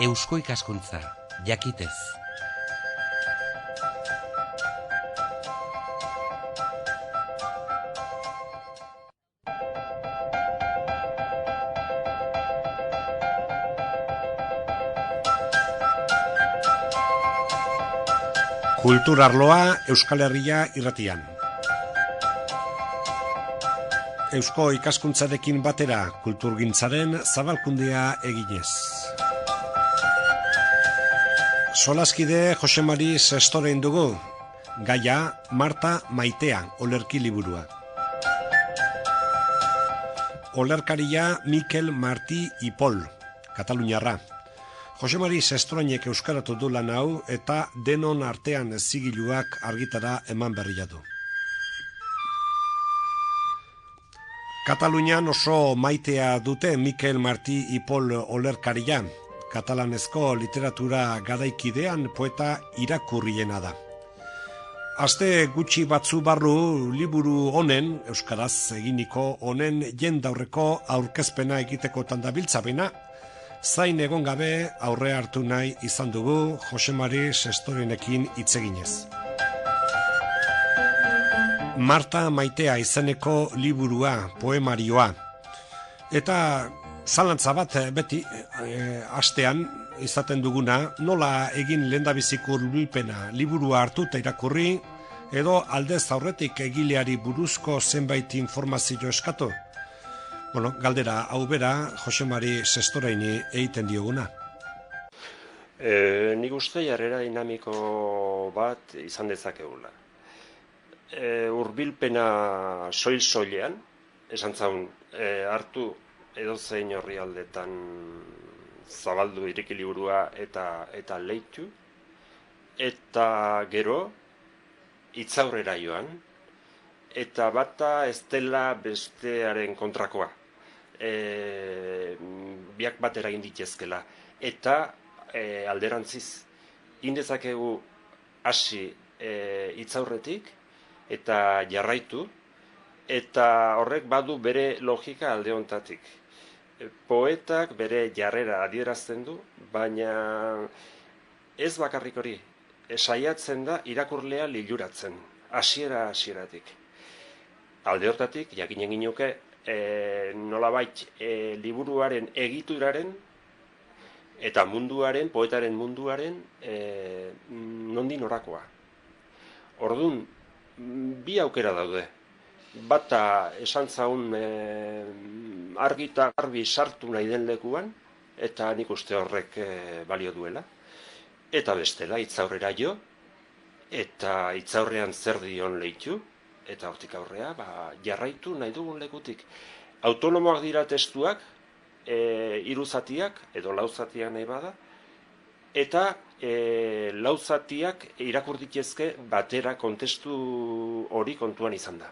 Eusko ikaskuntza, jakitez. Kulturarloa Euskal Herria irratian. Eusko ikaskuntzarekin batera kulturgintzaren zabalkundea eginez. Solaskide Jose Mari Sestorein dugu, gaia Marta Maitea olerki liburua. Olerkaria Mikel Martí y Pol, Kataluniarra. Jose Mari Sestoreinek euskaratu du lan hau eta denon artean zigiluak argitara eman berria du. Katalunian oso maitea dute Mikel Martí y Pol olerkaria. Katalanezko literatura garaikidean poeta irakurriena da. Aste gutxi batzu barru liburu honen, euskaraz eginiko honen jendaurreko aurkezpena egiteko tandabiltzabena, zain egon gabe aurre hartu nahi izan dugu Jose Mari Sestorenekin hitz eginez. Marta Maitea izeneko liburua, poemarioa. Eta zalantza bat beti astean izaten duguna, nola egin lehendabiziko hurbilpena liburua hartu eta irakurri, edo aldez aurretik egileari buruzko zenbait informazio eskatu. Galdera hau bera Jose Mari Sestoreini egiten dioguna. Nik uste jarrera dinamiko bat izan dezakegula. Hurbilpena soil-soilean, esan zaun, hartu edozein orrialdetan zabaldu ireki liburua eta leitu, eta gero hitzaurrera joan, eta bata ez dela bestearen kontrakoa. Biak batera egin ditezkela. Eta alderantziz, indezakegu hasi hitzaurretik eta jarraitu, eta horrek badu bere logika alde hontatik. Poetak bere jarrera adierazten du, baina ez bakarrik hori, saiatzen da irakurlea liluratzen, hasieratik. Alde hortatik, jakinen ginuke, nolabait liburuaren egituraren eta munduaren, poetaren munduaren nondik norakoa. Orduan, bi aukera daude. Bata esan zaun argi eta garbi sartu nahi den lekuan, eta nik uste horrek balio duela. Eta bestela, hitzaurrera jo, eta hitzaurrean zer dion leitu, eta hortik aurrea jarraitu nahi dugun lekutik. Autonomoak dira testuak, 3 zatiak, edo 4 zatiak nahi bada, eta 4 zatiak irakur ditezke batera kontestu hori kontuan izan da.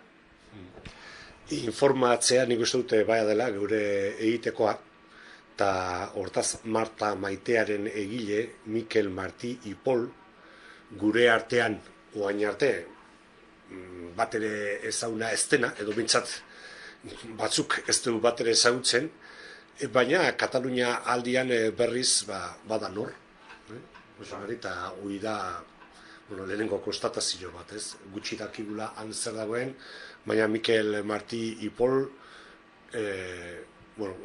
Informatzea nik uste dute baia dela gure egitekoa, eta hortaz Marta Maitearen egile Mikel Martí y Pol gure artean, oain arte, bat ere ezaguna ez dena, edo bintzat batzuk ez du bat ere ezagutzen, baina Katalunia aldian berriz bada nor. Eta hori da lehenengo konstatazio bat, ez? Gutxi dakigula han zer dagoen, baina Mikel Martí y Pol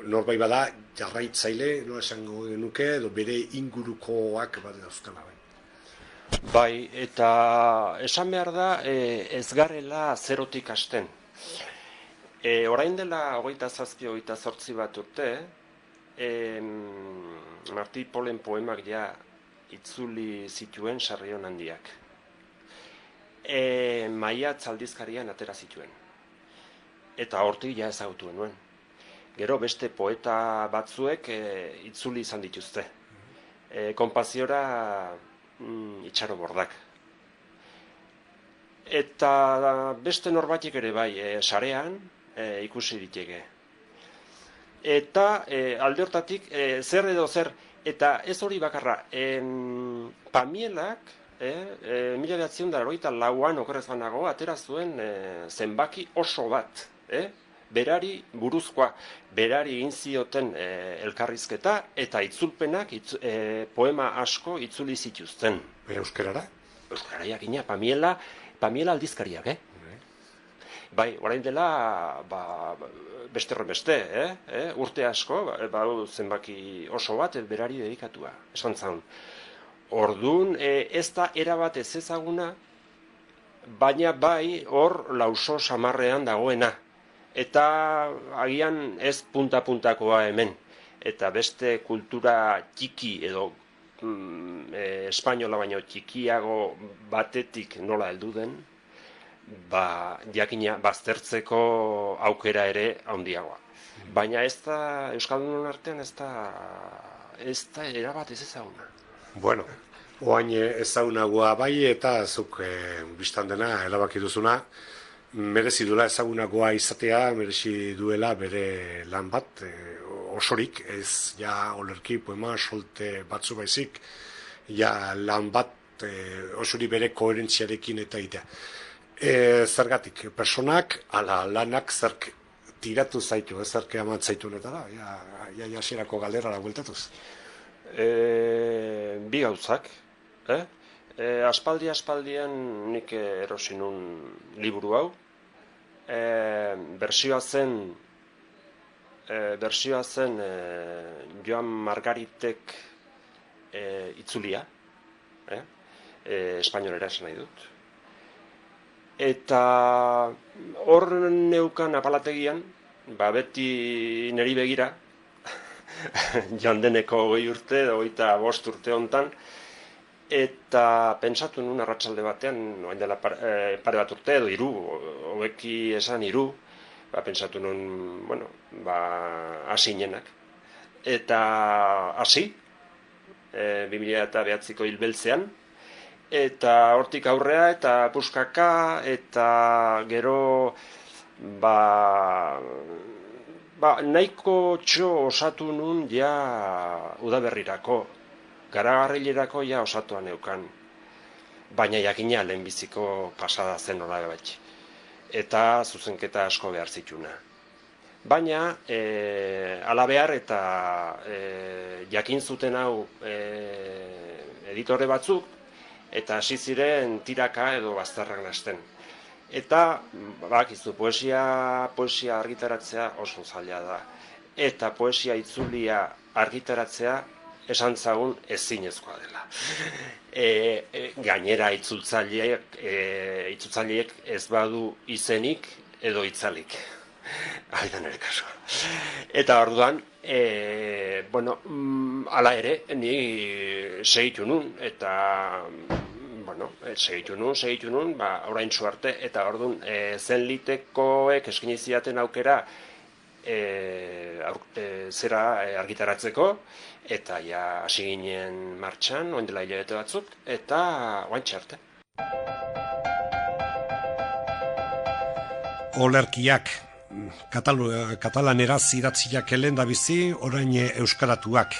norbait bada jarraitzaile, nola esango genuke, edo bere ingurukoak bat dauzkala. Bai, eta esan behar da ez garela zerotik hasten. Orain dela 27-28 bat urte, Martí Polen poemak ja itzuli zituen Sarrion handiak. Maiatz aldizkarian atera zituen. Eta hortik ja ezagutu nuen. Gero beste poeta batzuek itzuli izan dituzte. Konpaziora Itxaro Bordak. Eta beste norbatik ere bai, sarean ikusi diteke. Eta alde hortatik zer edo zer, eta ez hori bakarra, Pamielak, 1984an okerrez banago, atera zuen zenbaki oso bat, berari buruzkoa, berari egin zioten elkarrizketa eta itzulpenak, poema asko itzuli zituzten. Euskarara? Euskarara jakina, Pamiela aldizkariak, Bai, orain dela, beste horren urte asko, zenbaki oso bat berari dedikatua, esan zaun. Orduan, ez da erabat ez ezaguna, baina bai hor lauso samarrean dagoena. Eta agian ez punta-puntakoa hemen. Eta beste kultura txiki edo espainola baino txikiago batetik nola heldu den, jakina baztertzeko aukera ere handiagoa. Baina ez da, Euskaldunon artean ez da erabat ez ezaguna. Bueno, oain ezagunagoa bai eta zuk biztan dena erabaki duzuna, merezi duela ezagunagoa izatea, merezi duela bere lan bat, osorik, ez ja olerki poema solte batzu baizik, ja lan bat osuri bere koherentziarekin eta itea. Zergatik, personak, ala lanak zerk tiratu zaitu, zerk eman zaitu netara, ja hasierako galderara bueltatuz. Bi gauzak, aspaldian nik erosi nun liburu hau, bertsioa zen Joan Margaritek itzulia, espainolera esan nahi dut. Eta hor neukan apalategian, beti niri begira, joan deneko 20 urte, 25 urte hontan, eta pentsatu nun arratsalde batean, orain dela pare bat urte edo 3, hobeki esan 3, pentsatu nun, hasi inenak. Eta hasi, 2009ko hilbeltzean, eta hortik aurrea, eta puskaka, eta gero, nahiko txo osatu nun ja udaberrirako, garagarrilerako ja osatua neukan. Baina jakina lehenbiziko pasada zen nola bat. Eta zuzenketa asko behar zituna. Baina, halabear eta jakin zuten hau editore batzuk, eta hasi ziren tiraka edo bazterrak nahasten. Eta, bakizu, poesia argitaratzea oso zaila da. Eta poesia itzulia argitaratzea esan zagun ezinezkoa dela. Gainera itzultzaileek ez badu izenik edo itzalik. Aidan ere kasua. Eta orduan, hala ere, ni segitu nun, eta segitu nun, oraintsu arte, eta orduan zenlitekoek eskaini zidaten aukera zera argitaratzeko, eta ja hasi ginen martxan, orain dela hilabete batzuk, eta oraintxe arte. Olerkiak, katalaneraz idatziak lehendabizi, orain euskaratuak.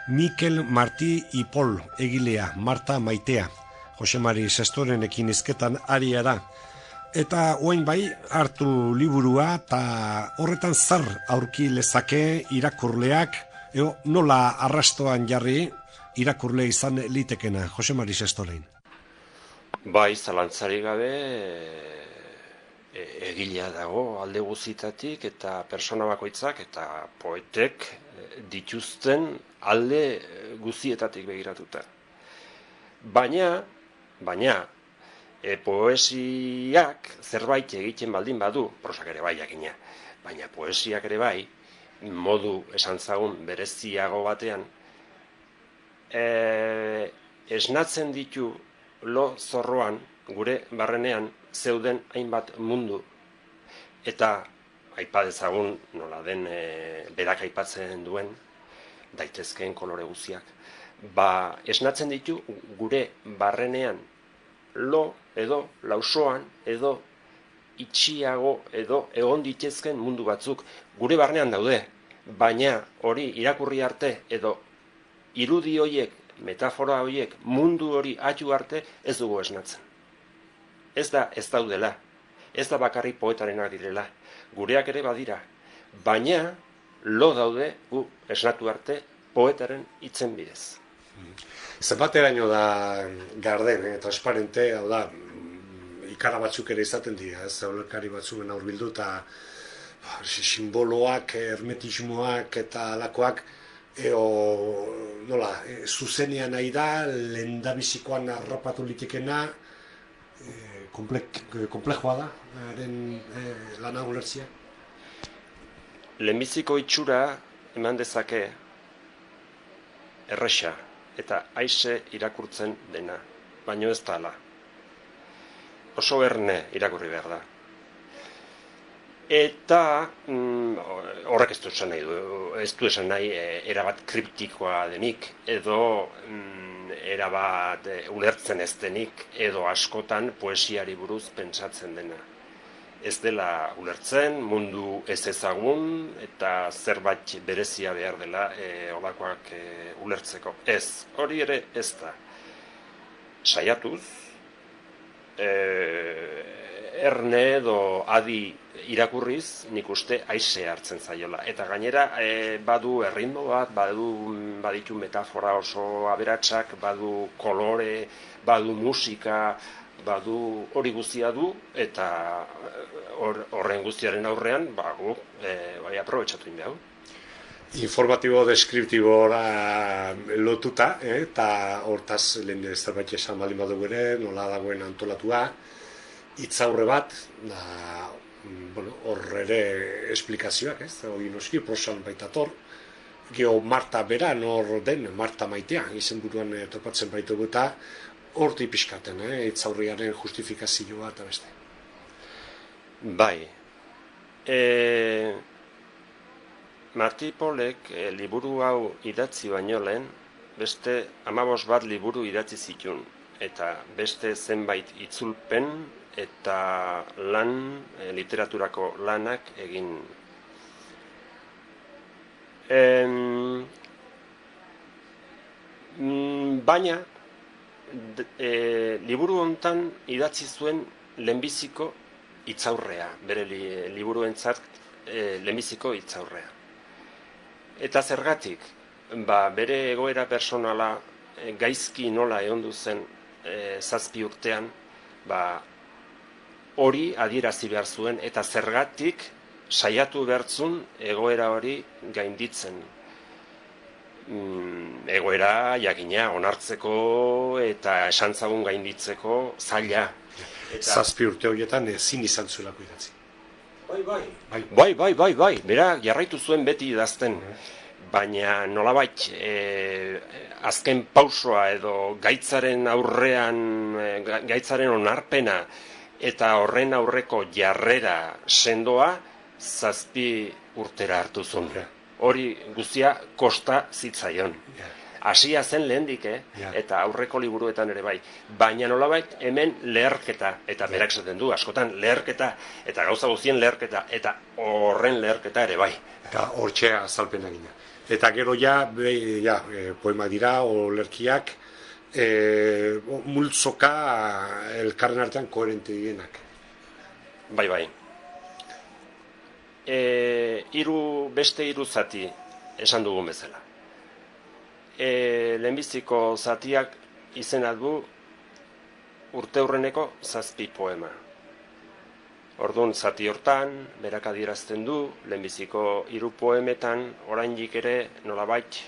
Mikel Martí y Pol egilea, Marta Maitea. Jose Mari Sestorenekin hizketan aria da. Eta orain bai hartu liburua eta horretan zer aurki lezake irakurleak, nola arrastoan jarri irakurle izan litekena, Jose Mari Sestorein. Bai, zalantzarik gabe egilea dago alde guztietatik eta persona bakoitzak eta poetek dituzten alde guztietatik begiratuta. Baina, poesiak zerbait egiten baldin badu, prosak ere bai jakina, baina poesiak ere bai, modu esan zagun bereziago batean, esnatzen ditu lo zorroan, gure barrenean, zeuden hainbat mundu. Eta aipa dezagun nola den berak aipatzen duen, daitezkeen kolore guztiak. Esnatzen ditu gure barrenean lo edo lausoan edo itxiago edo egon ditezken mundu batzuk gure barnean daude, baina hori irakurri arte edo irudi horiek, metafora horiek, mundu hori atu arte ez dugu esnatzen. Ez da ez daudela, Ez da bakarrik poetarenak direla, gureak ere badira, baina lo daude gu esnatu arte poetaren hitzen bidez. Zenbateraino da garden, transparente, hau da, ikara batzuk ere izaten dira, olerkari batzuen aurbildu, eta simboloak, hermetismoak eta alakoak, nola, zuzenean nahi da, lehendabizikoan harrapatu litekena, komplexua da, lana ulertzea. Lehenbiziko itxura eman dezake erresa eta aise irakurtzen dena, baino ez da hala. Oso erne irakurri behar da. Eta horrek ez du esan nahi erabat kriptikoa denik, edo erabat ulertzen ez denik, edo askotan poesiari buruz pentsatzen dena. Ez dela ulertzen, mundu ez ezagun, eta zerbait berezia behar dela holakoak ulertzeko. Ez, hori ere ez da. Saiatuz, erne edo adi irakurriz, nik uste aise hartzen zaiola. Eta gainera, badu erritmo bat, baditu metafora oso aberatsak, badu kolore, badu musika, badu hori guztia du, eta horren guztiaren aurrean, gu, aprobetxatu inbeau. Informatibo deskriptibora lotuta, eta hortaz lehen zerbait esan baldin badugu ere, nola dagoen antolatua, hitzaurre bat, hor ere esplikazioak, hori noski, prosan baitator, geho Marta bera, nor den, Marta maitea, izenburuan topatzen baitugu eta horti pixkaten, hitzaurriaren justifikazioa eta beste. Bai, Marti Polek liburu hau idatzi baino lehen, beste 15 bat liburu idatzi zituen, eta beste zenbait itzulpen eta literaturako lanak egin. Baina, liburu hontan idatzi zuen lehenbiziko hitzaurrea, bere liburuentzat lehenbiziko hitzaurrea. Eta zergatik, bere egoera personala gaizki nola ehondu zen 7 urtean, hori adierazi behar zuen, eta zergatik saiatu behartzun egoera hori gainditzen. Egoera jakina onartzeko eta esantzagun gainditzeko zaila. 7 urte horietan ezin izan zuelako idatzi. Bai, bera jarraitu zuen beti idazten, baina nolabait azken pausoa edo gaitzaren aurrean, gaitzaren onarpena eta horren aurreko jarrera sendoa 7 urtera hartu zuen. Hori guztia kosta zitzaion. Hasia zen lehendik, eta aurreko liburuetan ere bai. Baina nolabait hemen leherketa, eta berak esaten du, askotan leherketa, eta gauza guztien leherketa, eta horren leherketa ere bai. Eta hortxe azalpena gina. Eta gero poema dira, olerkiak, multzoka elkarren artean koherente direnak. Bai. Beste 3 zati esan dugun bezala. Lehenbiziko zatiak izena du urteurreneko 7 poema. Orduan zati hortan, berak adierazten du, lehenbiziko 3 poemetan, oraindik ere nolabait,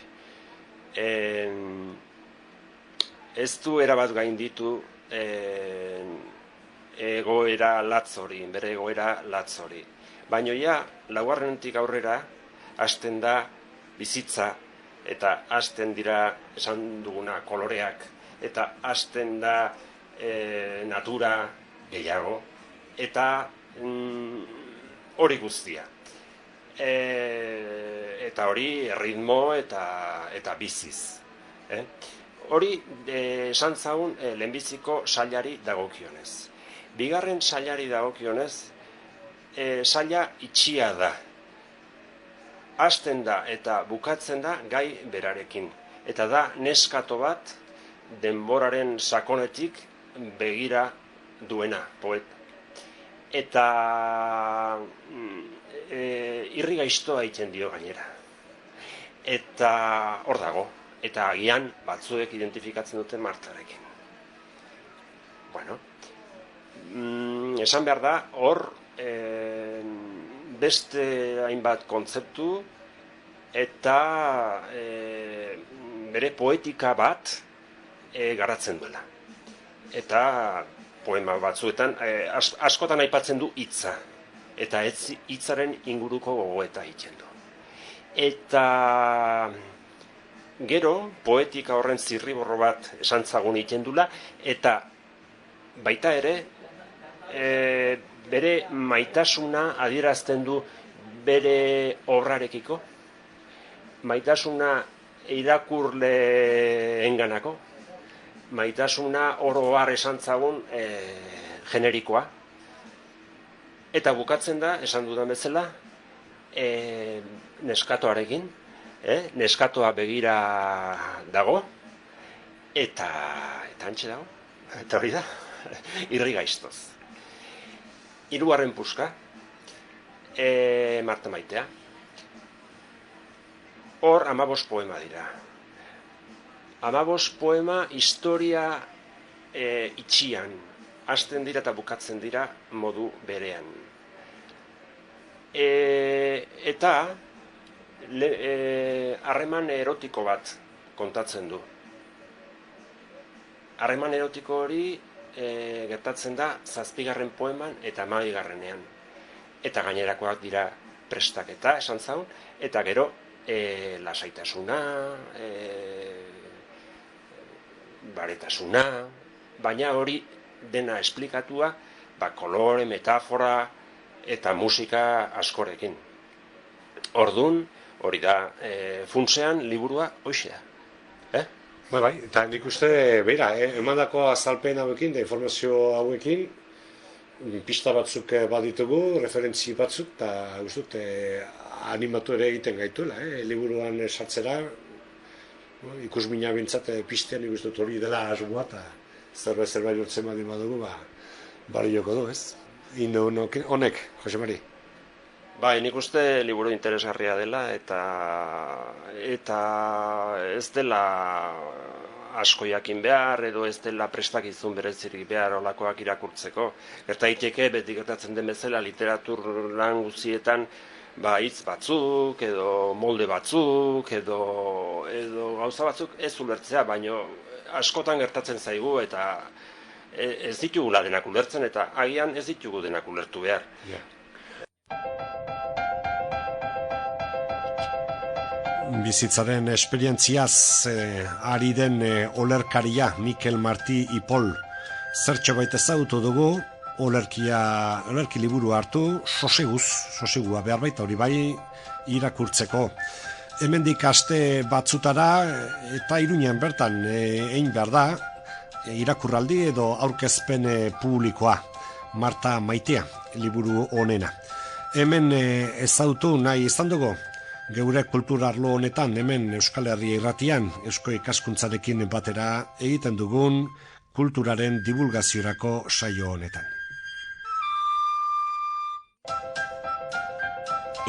ez du erabat gainditu egoera latzori, bere egoera latzori. Baina laugarrenetik aurrera, hasten da bizitza, eta hasten dira esan duguna koloreak, eta hasten da natura gehiago, eta hori guztia. Eta hori erritmo eta biziz. Hori esan zaun lehenbiziko sailari dagokionez. Bigarren sailari dagokionez, saila itxia da. Hasten da eta bukatzen da gai berarekin. Eta da neskato bat denboraren sakonetik begira duena poet. eta irri gaiztoa egiten dio gainera. Eta hor dago, eta agian batzuek identifikatzen duten Martarekin. Bueno, esan behar da, hor beste hainbat kontzeptu eta bere poetika bat garatzen duela. Eta poema batzuetan askotan aipatzen du hitza, eta hitzaren inguruko gogoeta egiten du. Eta gero poetika horren zirriborro bat esantzagun egiten dula, eta baita ere bere maitasuna adierazten du bere obrarekiko, maitasuna irakurleenganako, maitasuna oro har esantzagun generikoa. Eta bukatzen da, esan dudan bezala, neskatoarekin, neskatoa begira dago, eta hantxe dago, eta hori da, irri gaiztoz. Hirugarren puska, Marta Maitea. Hor 15 poema dira. 15 poema historia itxian, hasten dira eta bukatzen dira modu berean. Eta harreman erotiko bat kontatzen du. Harreman erotiko hori gertatzen da 7. poeman eta 12. Eta gainerakoak dira prestaketa, esan zaun, eta gero lasaitasuna, baretasuna, baina hori dena esplikatua, kolore, metafora eta musika askorekin. Ordun, hori da, funtsean liburua hoxe da. Bai, eta nik uste, beira, emandako azalpen hauekin, da informazio hauekin, pista batzuk baditugu, referentzi batzuk, eta uste animatu ere egiten gaituela, liburuan sartzera, ikusmina bintzat pistean nik uste hori dela asmoa, eta zerbait lortzen badin badugu, balioko du, ez? Ino honek, Jose Mari? Bai, nik uste liburu interesgarria dela eta ez dela asko jakin behar edo ez dela prestakizun berezirik behar olakoak irakurtzeko. Gerta daiteke beti gertatzen den bezala literatur lan guztietan hitz batzuk edo molde batzuk edo gauza batzuk ez ulertzea, baino askotan gertatzen zaigu eta ez ditugula denak ulertzen eta agian ez ditugu denak ulertu behar. Bizitzaren esperientziaz ari den olerkaria Mikel Martí y Pol zertxo baita ezagutu dugu, olerki liburu hartu, sosegua behar baita hori bai irakurtzeko. Hemendik aste batzutara eta Iruñan bertan egin behar da irakurraldi edo aurkezpen publikoa, Marta Maitea liburu honena. Hemen ezagutu nahi izan dugu, geure kultura arlo honetan, hemen Euskal Herria Irratian, Eusko Ikaskuntzarekin batera egiten dugun kulturaren divulgaziorako saio honetan.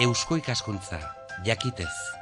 Eusko Ikaskuntza, jakitez.